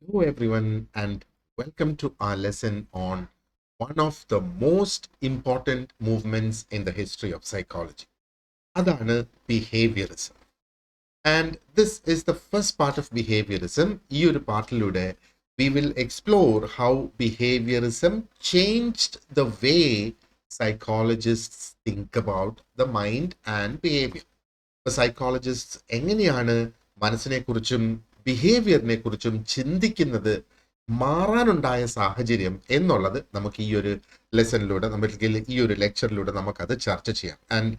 Hello, everyone, and welcome to our lesson on one of the most important movements in the history of psychology. അതാണ് behaviorism. And this is the first part of behaviorism. ഈ ഒരു പാർട്ടിലൂടെ we will explore how behaviorism changed the way psychologists think about the mind and behavior. Psychologist എങ്ങനെയാണ് മനസ്സിനെക്കുറിച്ചും ബിഹേവിയറിനെ കുറിച്ചും ചിന്തിക്കുന്നത്, മാറാനുണ്ടായ സാഹചര്യം എന്നുള്ളത് നമുക്ക് ഈ ഒരു ലെസണിലൂടെ, നമുക്ക് ഈ ഒരു ലെക്ചറിലൂടെ നമുക്കത് ചർച്ച ചെയ്യാം. ആൻഡ്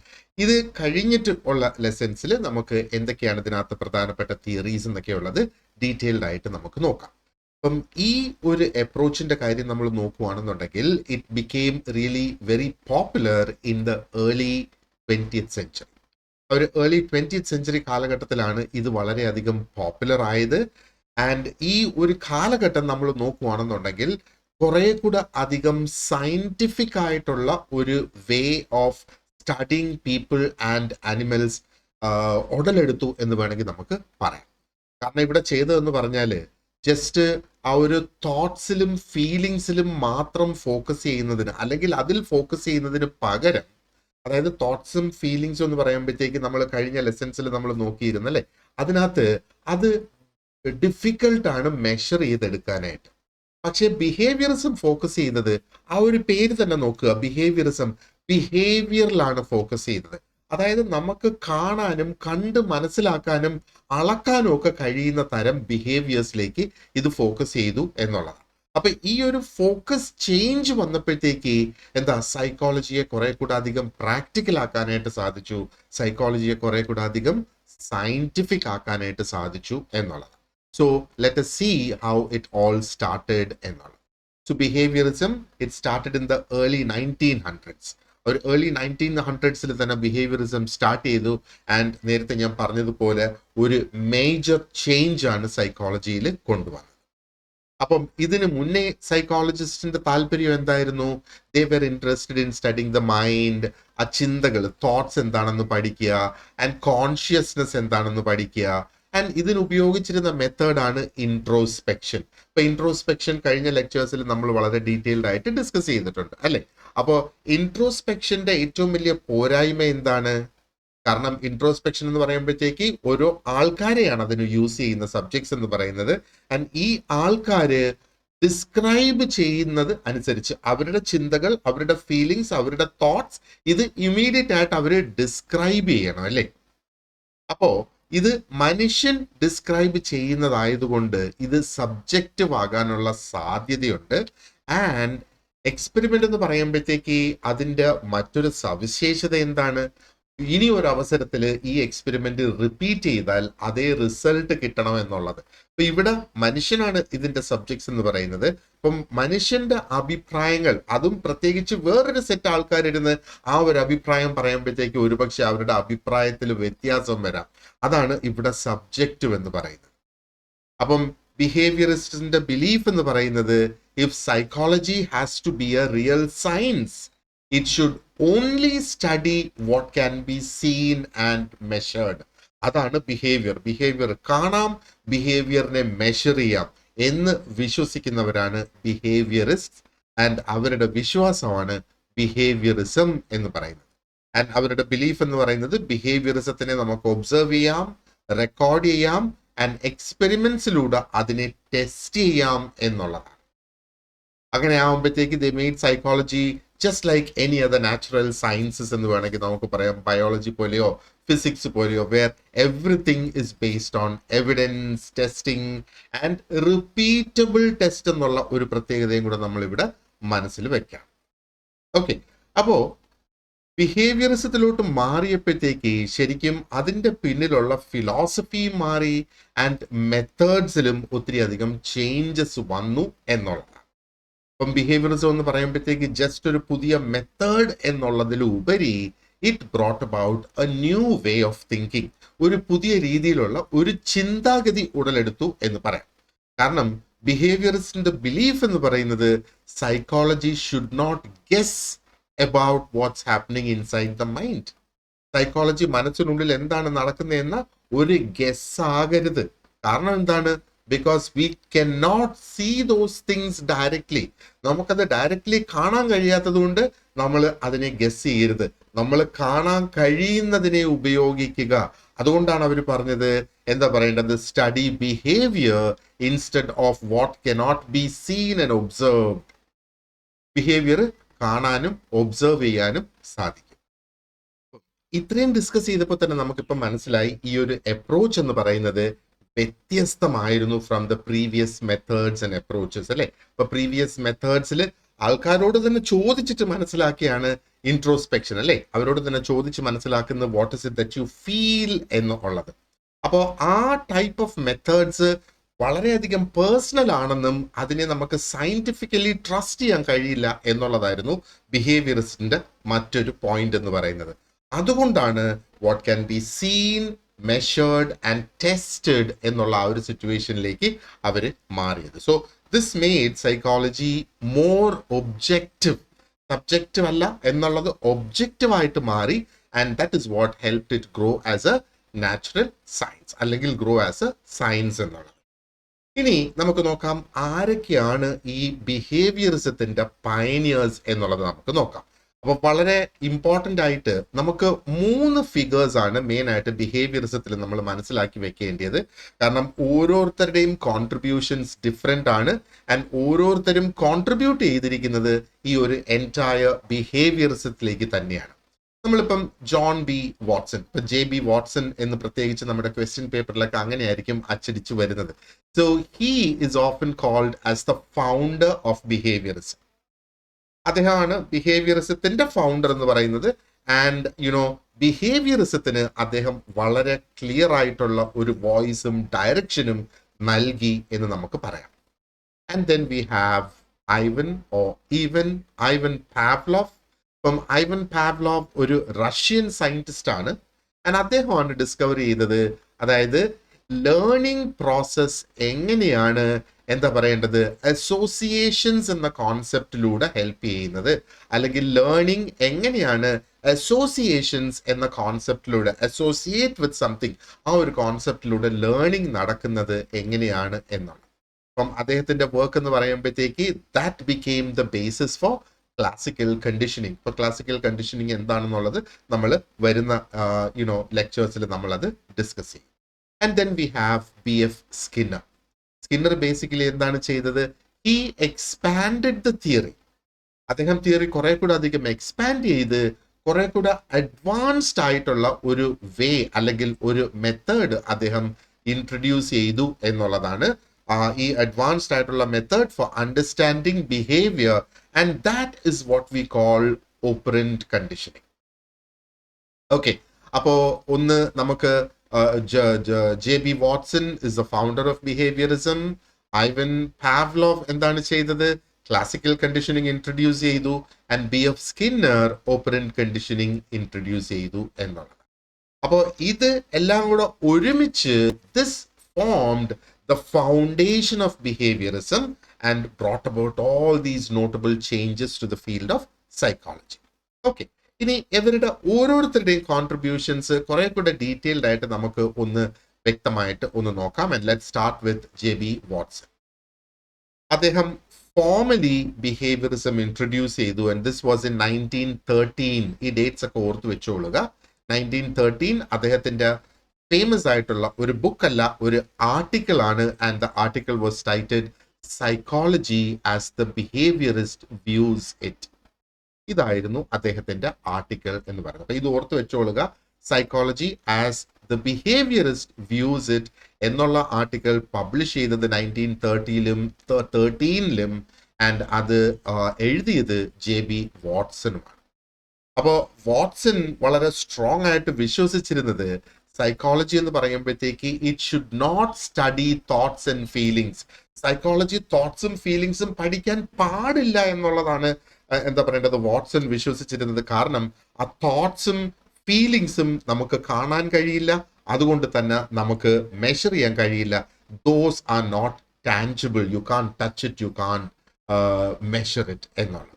ഇത് കഴിഞ്ഞിട്ട് ഉള്ള ലെസൺസിൽ നമുക്ക് എന്തൊക്കെയാണ് ഇതിനകത്ത് പ്രധാനപ്പെട്ട തിയറീസ് എന്നൊക്കെയുള്ളത് ഡീറ്റെയിൽഡ് ആയിട്ട് നമുക്ക് നോക്കാം. അപ്പം ഈ ഒരു അപ്രോച്ചിന്റെ കാര്യം നമ്മൾ നോക്കുകയാണെന്നുണ്ടെങ്കിൽ it became really very popular in the early 20th century. ഒരു ഏർലി 20th century കാലഘട്ടത്തിലാണ് ഇത് വളരെയധികം പോപ്പുലർ ആയത്. ആൻഡ് ഈ ഒരു കാലഘട്ടം നമ്മൾ നോക്കുകയാണെന്നുണ്ടെങ്കിൽ കുറെ കൂടെ അധികം സയന്റിഫിക് ആയിട്ടുള്ള ഒരു way of studying people and animals ഉടലെടുത്തു എന്ന് വേണമെങ്കിൽ നമുക്ക് പറയാം. കാരണം ഇവിടെ ചെയ്തതെന്ന് പറഞ്ഞാൽ ജസ്റ്റ് ആ ഒരു തോട്ട്സിലും ഫീലിങ്സിലും മാത്രം ഫോക്കസ് ചെയ്യുന്നതിന്, അല്ലെങ്കിൽ അതിൽ ഫോക്കസ് ചെയ്യുന്നതിന് പകരം, അതായത് തോട്ട്സും ഫീലിങ്സും എന്ന് പറയുമ്പോഴത്തേക്ക് നമ്മൾ കഴിഞ്ഞ ലെസൺസിൽ നമ്മൾ നോക്കിയിരുന്നല്ലേ, അതിനകത്ത് അത് ഡിഫിക്കൽട്ടാണ് മെഷർ ചെയ്തെടുക്കാനായിട്ട്. പക്ഷെ ബിഹേവിയറിസം ഫോക്കസ് ചെയ്യുന്നത്, ആ ഒരു പേര് തന്നെ നോക്കുക, ബിഹേവിയറിലാണ് ഫോക്കസ് ചെയ്യുന്നത്. അതായത് നമുക്ക് കാണാനും കണ്ട് മനസ്സിലാക്കാനും അളക്കാനും ഒക്കെ കഴിയുന്ന തരം ബിഹേവിയേഴ്സിലേക്ക് ഇത് ഫോക്കസ് ചെയ്തു എന്നുള്ളതാണ്. അപ്പൊ ഈ ഒരു ഫോക്കസ് ചേഞ്ച് വന്നപ്പോഴത്തേക്ക് എന്താ, സൈക്കോളജിയെ കുറെ കൂടെ അധികം പ്രാക്ടിക്കൽ ആക്കാനായിട്ട് സാധിച്ചു, സൈക്കോളജിയെ കുറെ കൂടെ അധികം സയന്റിഫിക് ആക്കാനായിട്ട് സാധിച്ചു എന്നുള്ളത്. So let us see how it all started എന്നുള്ളത്. So behaviourism it started in the early 1900s. ഒരു ഏർലി 1900s തന്നെ ബിഹേവിയറിസം സ്റ്റാർട്ട് ചെയ്തു. ആൻഡ് നേരത്തെ ഞാൻ പറഞ്ഞതുപോലെ ഒരു മേജർ ചേഞ്ച് ആണ് സൈക്കോളജിയിൽ കൊണ്ടുവന്നത്. അപ്പം ഇതിന് മുന്നേ സൈക്കോളജിസ്റ്റിന്റെ താല്പര്യം എന്തായിരുന്നു? They were interested in studying the mind. ആ ചിന്തകൾ, തോട്ട്സ് എന്താണെന്ന് പഠിക്കുക, ആൻഡ് കോൺഷ്യസ്നെസ് എന്താണെന്ന് പഠിക്കുക. ആൻഡ് ഇതിന് ഉപയോഗിച്ചിരുന്ന മെത്തേഡാണ് ഇൻട്രോസ്പെക്ഷൻ. ഇപ്പൊ ഇൻട്രോസ്പെക്ഷൻ കഴിഞ്ഞ ലെക്ചേഴ്സിൽ നമ്മൾ വളരെ ഡീറ്റെയിൽഡ് ആയിട്ട് ഡിസ്കസ് ചെയ്തിട്ടുണ്ട് അല്ലെ. അപ്പോൾ ഇൻട്രോസ്പെക്ഷന്റെ ഏറ്റവും വലിയ പോരായ്മ എന്താണ്? കാരണം ഇൻട്രോസ്പെക്ഷൻ എന്ന് പറയുമ്പോഴത്തേക്ക് ഓരോ ആൾക്കാരെയാണ് അതിന് യൂസ് ചെയ്യുന്ന സബ്ജക്ട്സ് എന്ന് പറയുന്നത്. ആൻഡ് ഈ ആൾക്കാര് ഡിസ്ക്രൈബ് ചെയ്യുന്നത് അനുസരിച്ച് അവരുടെ ചിന്തകൾ, അവരുടെ ഫീലിങ്സ്, അവരുടെ തോട്ട്സ്, ഇത് ഇമ്മീഡിയറ്റ് ആയിട്ട് അവര് ഡിസ്ക്രൈബ് ചെയ്യണം അല്ലേ. അപ്പോ ഇത് മനുഷ്യൻ ഡിസ്ക്രൈബ് ചെയ്യുന്നതായതുകൊണ്ട് ഇത് സബ്ജക്റ്റീവ് ആകാനുള്ള സാധ്യതയുണ്ട്. ആൻഡ് എക്സ്പെരിമെന്റ് എന്ന് പറയുമ്പോഴത്തേക്ക് അതിന്റെ മറ്റൊരു സവിശേഷത എന്താണ്? ഇനി ഒരു അവസരത്തിൽ ഈ എക്സ്പെരിമെന്റ് റിപ്പീറ്റ് ചെയ്താൽ അതേ റിസൾട്ട് കിട്ടണം എന്നുള്ളത്. അപ്പൊ ഇവിടെ മനുഷ്യനാണ് ഇതിന്റെ സബ്ജക്ട്സ് എന്ന് പറയുന്നത്. അപ്പം മനുഷ്യന്റെ അഭിപ്രായങ്ങൾ, അതും പ്രത്യേകിച്ച് വേറൊരു സെറ്റ് ആൾക്കാരിരുന്ന് ആ ഒരു അഭിപ്രായം പറയുമ്പോഴത്തേക്ക് ഒരുപക്ഷെ അവരുടെ അഭിപ്രായത്തിൽ വ്യത്യാസം വരാം. അതാണ് ഇവിടെ സബ്ജക്റ്റീവ് എന്ന് പറയുന്നത്. അപ്പം ബിഹേവിയറിസ്റ്റിന്റെ ബിലീഫ് എന്ന് പറയുന്നത്, if psychology has to be a real science, it should only study what can be seen and measured. അതാണ് ബിഹേവിയർ കാണാം, ബിഹേവിയറിനെ മെഷർ ചെയ്യാം എന്ന് വിശ്വസിക്കുന്നവരാണ് ബിഹേവിയറിസ്റ്റ്. ആൻഡ് അവരുടെ വിശ്വാസമാണ് ബിഹേവിയറിസം എന്ന് പറയുന്നത്. ആൻഡ് അവരുടെ ബിലീഫ് എന്ന് പറയുന്നത്, ബിഹേവിയറിസത്തിനെ നമുക്ക് ഒബ്സർവ് ചെയ്യാം, റെക്കോർഡ് ചെയ്യാം, ആൻഡ് എക്സ്പെരിമെന്റ്സിലൂടെ അതിനെ ടെസ്റ്റ് ചെയ്യാം എന്നുള്ളതാണ്. അങ്ങനെ ആവുമ്പോഴത്തേക്ക് they made psychology just like any other natural sciences എന്ന് വേണമെങ്കിൽ നമുക്ക് പറയാം. ബയോളജി പോലെയോ ഫിസിക്സ് പോലെയോ, where everything is based on evidence, testing and repeatable test എന്നുള്ള ഒരു പ്രത്യേകതയും കൂടെ നമ്മൾ ഇവിടെ മനസ്സിൽ വെക്കാം. ഓക്കെ, അപ്പോ ബിഹേവിയറിസത്തിലോട്ട് മാറിയപ്പോഴത്തേക്ക് ശരിക്കും അതിന്റെ പിന്നിലുള്ള ഫിലോസഫി മാറി, ആൻഡ് മെത്തേഡ്സിലും ഒത്തിരി അധികം ചേഞ്ചസ് വന്നു എന്നുള്ളതാണ്. ഇപ്പം ബിഹേവിയറിസം എന്ന് പറയുമ്പോഴത്തേക്ക് ജസ്റ്റ് ഒരു പുതിയ മെത്തേഡ് എന്നുള്ളതിലുപരി it brought about a new way of thinking. ഒരു പുതിയ രീതിയിലുള്ള ഒരു ചിന്താഗതി ഉടലെടുത്തു എന്ന് പറയാം. കാരണം ബിഹേവിയറിസ്റ്റിന്റെ ബിലീഫ് എന്ന് പറയുന്നത്, psychology should not guess about what's happening inside the mind. Psychology മനസ്സിനുള്ളിൽ എന്താണ് നടക്കുന്നതെന്ന ഒരു ഗെസ് ആകരുത്. കാരണം എന്താണ്? Because we can not see those things directly. നമുക്കത് ഡയറക്ട്ലി കാണാൻ കഴിയാത്തത് കൊണ്ട് നമ്മൾ അതിനെ ഗസ് ചെയ്യരുത്. നമ്മൾ കാണാൻ കഴിയുന്നതിനെ ഉപയോഗിക്കുക. അതുകൊണ്ടാണ് അവർ പറഞ്ഞത്, എന്താ പറയേണ്ടത്, study behaviour instead of what cannot be seen and observed. Behaviour കാണാനും ഒബ്സർവ് ചെയ്യാനും സാധിക്കും. ഇത്രയും ഡിസ്കസ് ചെയ്തപ്പോൾ തന്നെ നമുക്കിപ്പോൾ മനസ്സിലായി ഈ ഒരു അപ്രോച്ച് എന്ന് പറയുന്നത് വ്യത്യസ്തമായിരുന്നു from the previous methods and approaches, അല്ലെ? അപ്പൊ പ്രീവിയസ് മെത്തേഡ്സിൽ ആൾക്കാരോട് തന്നെ ചോദിച്ചിട്ട് മനസ്സിലാക്കിയാണ് ഇൻട്രോസ്പെക്ഷൻ, അല്ലെ? അവരോട് തന്നെ ചോദിച്ച് മനസ്സിലാക്കുന്ന what is it that you feel എന്നുള്ളത്. അപ്പോൾ ആ ടൈപ്പ് ഓഫ് മെത്തേഡ്സ് വളരെയധികം പേഴ്സണൽ ആണെന്നും അതിനെ നമുക്ക് സയന്റിഫിക്കലി ട്രസ്റ്റ് ചെയ്യാൻ കഴിയില്ല എന്നുള്ളതായിരുന്നു ബിഹേവിയറിസ്റ്റിന്റെ മറ്റൊരു പോയിന്റ് എന്ന് പറയുന്നത്. അതുകൊണ്ടാണ് what can be scene, measured and tested എന്നുള്ള ആ ഒരു സിറ്റുവേഷനിലേക്ക് അവർ മാറിയത്. So this made psychology more objective. Subjective അല്ല എന്നുള്ളത് ഒബ്ജക്റ്റീവ് ആയിട്ട് മാറി. And that is what helped it grow as A natural science, അല്ലെങ്കിൽ ഗ്രോ ആസ് എ സയൻസ് എന്നുള്ളത്. ഇനി നമുക്ക് നോക്കാം ആരൊക്കെയാണ് ഈ ബിഹേവിയറിസത്തിന്റെ പയനിയേഴ്സ് എന്നുള്ളത് നമുക്ക് നോക്കാം. അപ്പൊ വളരെ ഇമ്പോർട്ടൻ്റ് ആയിട്ട് നമുക്ക് 3 ഫിഗേഴ്സ് ആണ് മെയിൻ ആയിട്ട് ബിഹേവിയറിസത്തിൽ നമ്മൾ മനസ്സിലാക്കി വെക്കേണ്ടത്. കാരണം ഓരോരുത്തരുടെയും കോൺട്രിബ്യൂഷൻസ് ഡിഫറെൻ്റ് ആണ്. ആൻഡ് ഓരോരുത്തരും കോൺട്രിബ്യൂട്ട് ചെയ്തിരിക്കുന്നത് ഈ ഒരു എൻറ്റയർ ബിഹേവിയറിസത്തിലേക്ക് തന്നെയാണ്. നമ്മളിപ്പം ജോൺ ബി വാട്സൺ, ഇപ്പൊ JB വാട്സൺ എന്ന് പ്രത്യേകിച്ച് നമ്മുടെ ക്വസ്റ്റ്യൻ പേപ്പറിലൊക്കെ അങ്ങനെയായിരിക്കും അച്ചടിച്ചു വരുന്നത്. So he is often called as the founder of behaviourism. അദ്ദേഹമാണ് ബിഹേവിയറിസത്തിന്റെ ഫൗണ്ടർ എന്ന് പറയുന്നത്. ആൻഡ് ബിഹേവിയറിസത്തിന് അദ്ദേഹം വളരെ ക്ലിയർ ആയിട്ടുള്ള ഒരു വോയിസും ഡയറക്ഷനും നൽകി എന്ന് നമുക്ക് പറയാം. And then we have Ivan Pavlov. ഇപ്പം ഐവൻ പാവ്ലോവ് ഒരു റഷ്യൻ സയന്റിസ്റ്റ് ആണ്. ആൻഡ് അദ്ദേഹമാണ് ഡിസ്കവർ ചെയ്തത്, അതായത് ലേണിംഗ് പ്രോസസ് എങ്ങനെയാണ് എന്താ പറയേണ്ടത്, അസോസിയേഷൻസ് എന്ന കോൺസെപ്റ്റിലൂടെ ഹെൽപ്പ് ചെയ്യുന്നത്, അല്ലെങ്കിൽ ലേണിംഗ് എങ്ങനെയാണ് അസോസിയേഷൻസ് എന്ന കോൺസെപ്റ്റിലൂടെ, അസോസിയേറ്റ് വിത്ത് സംതിങ്, ആ ഒരു കോൺസെപ്റ്റിലൂടെ ലേണിംഗ് നടക്കുന്നത് എങ്ങനെയാണ് എന്നാണ്. അപ്പം അദ്ദേഹത്തിന്റെ വർക്ക് എന്ന് പറയുമ്പോഴത്തേക്ക് that became the basis for classical conditioning. ഇപ്പൊ ക്ലാസിക്കൽ കണ്ടീഷനിങ് എന്താണെന്നുള്ളത് നമ്മൾ വരുന്ന ലെക്ചേഴ്സിൽ നമ്മളത് ഡിസ്കസ് ചെയ്യും. And then we have BF Skinner. Skinner basically എന്താണ് ചെയ്തത്, ഹി എക്സ്പാൻഡഡ് ദ തിയറി. അദ്ദേഹം തിയറി കുറെ കൂടെ അധികം എക്സ്പാൻഡ് ചെയ്ത് കുറെ കൂടെ അഡ്വാൻസ്ഡ് ആയിട്ടുള്ള ഒരു വേ അല്ലെങ്കിൽ ഒരു മെത്തേഡ് അദ്ദേഹം ഇൻട്രൊഡ്യൂസ് ചെയ്തു എന്നുള്ളതാണ്. ഈ അഡ്വാൻസ്ഡ് ആയിട്ടുള്ള method for understanding behaviour, and that is what we call operant conditioning. Okay, അപ്പോ ഒന്ന് നമുക്ക് JB Watson is the founder of behaviourism. Ivan Pavlov എന്താണ് ചെയ്തത്, ക്ലാസിക്കൽ കണ്ടീഷനിങ് ഇൻട്രൊഡ്യൂസ് ചെയ്തു. And BF Skinner operant conditioning introduce ചെയ്തു എന്നുള്ളത്. അപ്പോൾ ഇത് എല്ലാം കൂടെ ഒരുമിച്ച് this formed the foundation of behaviorism and brought about all these notable changes to the field of psychology. Okay, ഇനി ഇവരുടെ ഓരോരുത്തരുടെയും കോൺട്രിബ്യൂഷൻസ് കുറെ കൂടെ ഡീറ്റെയിൽഡ് ആയിട്ട് നമുക്ക് ഒന്ന് വ്യക്തമായിട്ട് ഒന്ന് നോക്കാം. And let start with JB Watson. അദ്ദേഹം ഫോർമലി ബിഹേവിയറിസം ഇൻട്രൊഡ്യൂസ് ചെയ്തു. And this was in 1913. ഈ ഡേറ്റ്സ് ഒക്കെ ഓർത്ത് വെച്ചോളുക. 1913 അദ്ദേഹത്തിന്റെ ഫേമസ് ആയിട്ടുള്ള ഒരു ബുക്ക് അല്ല, ഒരു ആർട്ടിക്കിൾ ആണ്. ആൻഡ് ദ ആർട്ടിക്കിൾ വാസ് ടൈറ്റഡ് psychology as the behaviourist views it. ഇതായിരുന്നു അദ്ദേഹത്തിന്റെ ആർട്ടിക്കിൾ എന്ന് പറയുന്നത്. അപ്പൊ ഇത് ഓർത്ത് വെച്ചോളുക, psychology as the behaviourist views it എന്നുള്ള ആർട്ടിക്കിൾ പബ്ലിഷ് ചെയ്തത് 1913 ആൻഡ് അത് എഴുതിയത് JB വാട്സണുമാണ്. അപ്പോൾ വാട്സൺ വളരെ സ്ട്രോങ് ആയിട്ട് വിശ്വസിച്ചിരുന്നത് സൈക്കോളജി എന്ന് പറയുമ്പോഴത്തേക്ക് it should not study thoughts and feelings. Psychology തോട്ട്സും ഫീലിങ്സും പഠിക്കാൻ പാടില്ല എന്നുള്ളതാണ് എന്താ പറയേണ്ടത് വാട്സൺ വിശ്വസിച്ചിരുന്നത്. കാരണം ആ തോട്ട്സും ഫീലിങ്സും നമുക്ക് കാണാൻ കഴിയില്ല, അതുകൊണ്ട് തന്നെ നമുക്ക് മെഷർ ചെയ്യാൻ കഴിയില്ല. Those are not tangible, you can touch it, you can measure it എന്നുള്ളത്.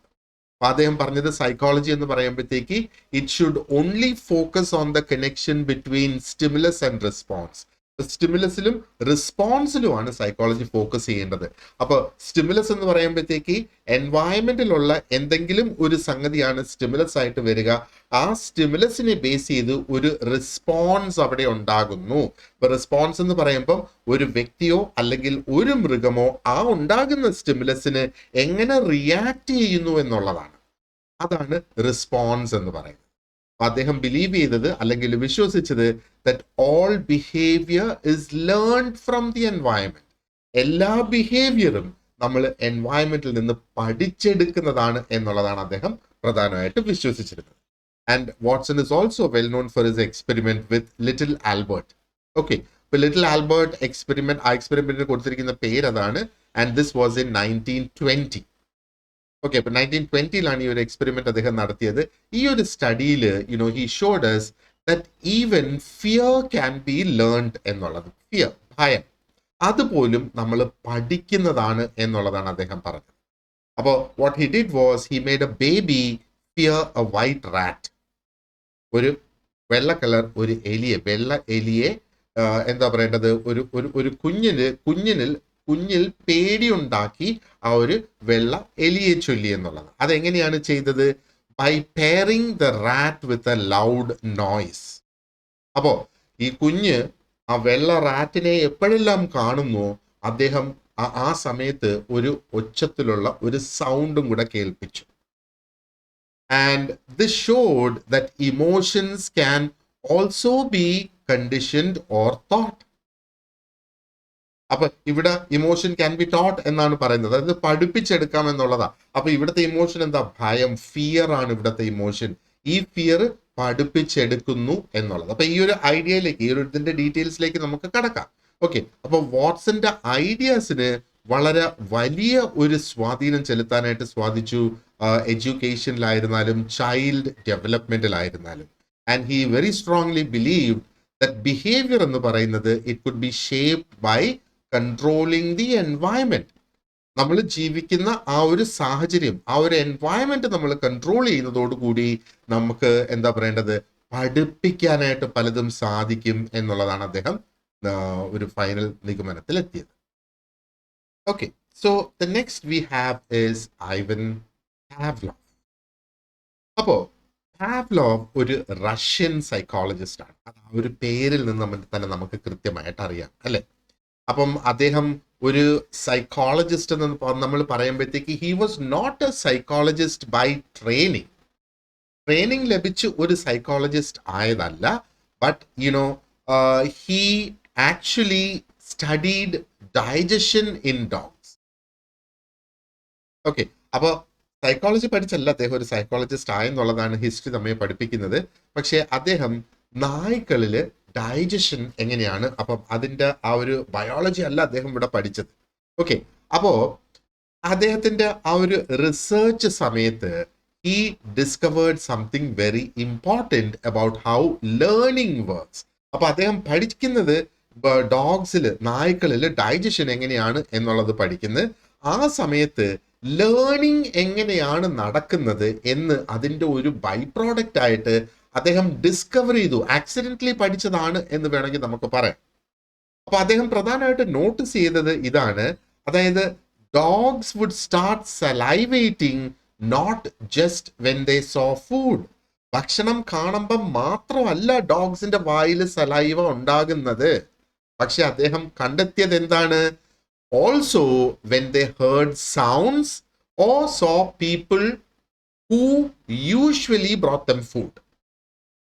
അപ്പൊ അദ്ദേഹം പറഞ്ഞത് സൈക്കോളജി എന്ന് പറയുമ്പോഴത്തേക്ക് it should only focus on the connection between stimulus and response. സ്റ്റിമുലസിലും റിസ്പോൺസിലുമാണ് സൈക്കോളജി ഫോക്കസ് ചെയ്യേണ്ടത്. അപ്പോൾ സ്റ്റിമുലസ് എന്ന് പറയുമ്പോഴത്തേക്ക് എൻവയൺമെന്റിലുള്ള എന്തെങ്കിലും ഒരു സംഗതിയാണ് സ്റ്റിമുലസ് ആയിട്ട് വരിക. ആ സ്റ്റിമുലസിനെ ബേസ് ചെയ്ത് ഒരു റിസ്പോൺസ് അവിടെ ഉണ്ടാകുന്നു. ഇപ്പൊ റിസ്പോൺസ് എന്ന് പറയുമ്പം ഒരു വ്യക്തിയോ അല്ലെങ്കിൽ ഒരു മൃഗമോ ആ ഉണ്ടാകുന്ന സ്റ്റിമുലസിന് എങ്ങനെ റിയാക്ട് ചെയ്യുന്നു എന്നുള്ളതാണ്. അതാണ് റിസ്പോൺസ് എന്ന് പറയുന്നത്. അദ്ദേഹം ബിലീവ് ചെയ്തത് അല്ലെങ്കിൽ വിശ്വസിച്ചത് that all behaviour is learned from the environment. എല്ലാ ബിഹേവിയറും നമ്മൾ എൻവയൺമെന്റിൽ നിന്ന് പഠിച്ചെടുക്കുന്നതാണ് എന്നുള്ളതാണ് അദ്ദേഹം പ്രധാനമായിട്ട് വിശ്വസിച്ചിരുന്നത്. And Watson is also well known for his experiment with little Albert. Okay, ഇപ്പൊ ലിറ്റിൽ ആൽബർട്ട് എക്സ്പെരിമെന്റ്, ആ എക്സ്പെരിമെന്റിന് കൊടുത്തിരിക്കുന്ന പേര് അതാണ്. And this was in 1920. Okay, അപ്പൊ 1920 ഈ ഒരു എക്സ്പെരിമെന്റ് അദ്ദേഹം നടത്തിയത്. ഈ ഒരു സ്റ്റഡിയിൽ he showed us that even fear can be learned എന്നുള്ളത്. ഫിയർ, ഭയം, അതുപോലും നമ്മൾ പഠിക്കുന്നതാണ് എന്നുള്ളതാണ് അദ്ദേഹം പറഞ്ഞത്. അപ്പോൾ what he did was he made A baby fear A white rat. ഒരു വെള്ള കളർ ഒരു എലിയെ, വെള്ള എലിയെ എന്താ പറയേണ്ടത്, ഒരു കുഞ്ഞിൽ പേടിയുണ്ടാക്കി ആ ഒരു വെള്ള എലിയെ ചൊല്ലി എന്നുള്ളത്. അതെങ്ങനെയാണ് ചെയ്തത്? By pairing the rat with a loud noise. അപ്പോ ഈ കുഞ്ഞ് ആ വെള്ള റാറ്റിനെ എപ്പോഴെല്ലാം കാണുന്നു അദ്ദേഹം ആ സമയത്ത് ഒരു ഒച്ചത്തിലുള്ള ഒരു സൗണ്ടും കൂടെ കേൾപ്പിച്ചു. And this showed that emotions can also be conditioned or thought. അപ്പൊ ഇവിടെ ഇമോഷൻ ക്യാൻ ബി ടോട്ട് എന്നാണ് പറയുന്നത്, അതായത് പഠിപ്പിച്ചെടുക്കാം എന്നുള്ളതാ. അപ്പൊ ഇവിടുത്തെ ഇമോഷൻ എന്താ? ഭയം, ഫിയർ ആണ് ഇവിടുത്തെ ഇമോഷൻ. ഈ ഫിയർ പഠിപ്പിച്ചെടുക്കുന്നു എന്നുള്ളത്. അപ്പൊ ഈ ഒരു ഐഡിയയിലേക്ക്, ഈ ഒരു ഇതിന്റെ ഡീറ്റെയിൽസിലേക്ക് നമുക്ക് കടക്കാം. ഓക്കെ, അപ്പൊ വാട്സന്റെ ഐഡിയാസിന് വളരെ വലിയ ഒരു സ്വാധീനം ചെലുത്താനായിട്ട് സാധിച്ചു. എഡ്യൂക്കേഷനിലായിരുന്നാലും ചൈൽഡ് ഡെവലപ്മെന്റിലായിരുന്നാലും. And he very strongly believe that behaviour എന്ന് പറയുന്നത് it could be shaped by controlling the environment. നമ്മൾ ജീവിക്കുന്ന ആ ഒരു സാഹചര്യം, ആ ഒരു എൻവയൺമെന്റ് നമ്മൾ കൺട്രോൾ ചെയ്യുന്നതോടുകൂടി നമുക്ക് എന്താ പറയേണ്ടത്, പഠിപ്പിക്കാനായിട്ട് പലതും സാധിക്കും എന്നുള്ളതാണ് അദ്ദേഹം ഒരു ഫൈനൽ നിഗമനത്തിൽ എത്തിയത്. Okay, so the next we have is Ivan Pavlov. അപ്പോ പാവ്ലോവ് ഒരു റഷ്യൻ സൈക്കോളജിസ്റ്റ് ആണ്. അത് ആ ഒരു പേരിൽ നിന്ന് തന്നെ നമുക്ക് കൃത്യമായിട്ട് അറിയാം, അല്ലെ? അപ്പം അദ്ദേഹം ഒരു സൈക്കോളജിസ്റ്റ് എന്ന് നമ്മൾ പറയുമ്പോഴത്തേക്ക് he was not a psychologist by training. Training ലഭിച്ച് ഒരു സൈക്കോളജിസ്റ്റ് ആയതല്ല. But he actually studied digestion in dogs. Okay, അപ്പൊ സൈക്കോളജി പഠിച്ചല്ല അദ്ദേഹം ഒരു സൈക്കോളജിസ്റ്റ് ആയെന്നുള്ളതാണ് ഹിസ്റ്ററി നമ്മെ പഠിപ്പിക്കുന്നത്. പക്ഷെ അദ്ദേഹം നായ്ക്കളില് ഡൈജഷൻ എങ്ങനെയാണ്, അപ്പം അതിന്റെ ആ ഒരു ബയോളജി അല്ല അദ്ദേഹം ഇവിടെ പഠിച്ചത്. ഓക്കെ, അപ്പോ അദ്ദേഹത്തിന്റെ ആ ഒരു റിസർച്ച് സമയത്ത് he discovered something very important about how learning works. അപ്പൊ അദ്ദേഹം പഠിക്കുന്നത് ഡോഗ്സിൽ, നായ്ക്കളിൽ ഡൈജഷൻ എങ്ങനെയാണ് എന്നുള്ളത് പഠിക്കുന്നത്. ആ സമയത്ത് ലേണിംഗ് എങ്ങനെയാണ് നടക്കുന്നത് എന്ന് അതിൻ്റെ ഒരു ബൈ പ്രോഡക്റ്റ് ആയിട്ട് അദ്ദേഹം ഡിസ്കവർ ചെയ്തു. ആക്സിഡന്റലി പഠിച്ചതാണ് എന്ന് വേണമെങ്കിൽ നമുക്ക് പറയാം. അപ്പൊ അദ്ദേഹം പ്രധാനമായിട്ട് നോട്ടീസ് ചെയ്തത് ഇതാണ്, അതായത് dogs would start salivating not just when they saw food. ഭക്ഷണം കാണുമ്പം മാത്രമല്ല ഡോഗ്സിന്റെ വായിൽ സലൈവ ഉണ്ടാകുന്നത്. പക്ഷെ അദ്ദേഹം കണ്ടെത്തിയത് എന്താണ്? Also when they heard sounds or so people who usually brought dum food.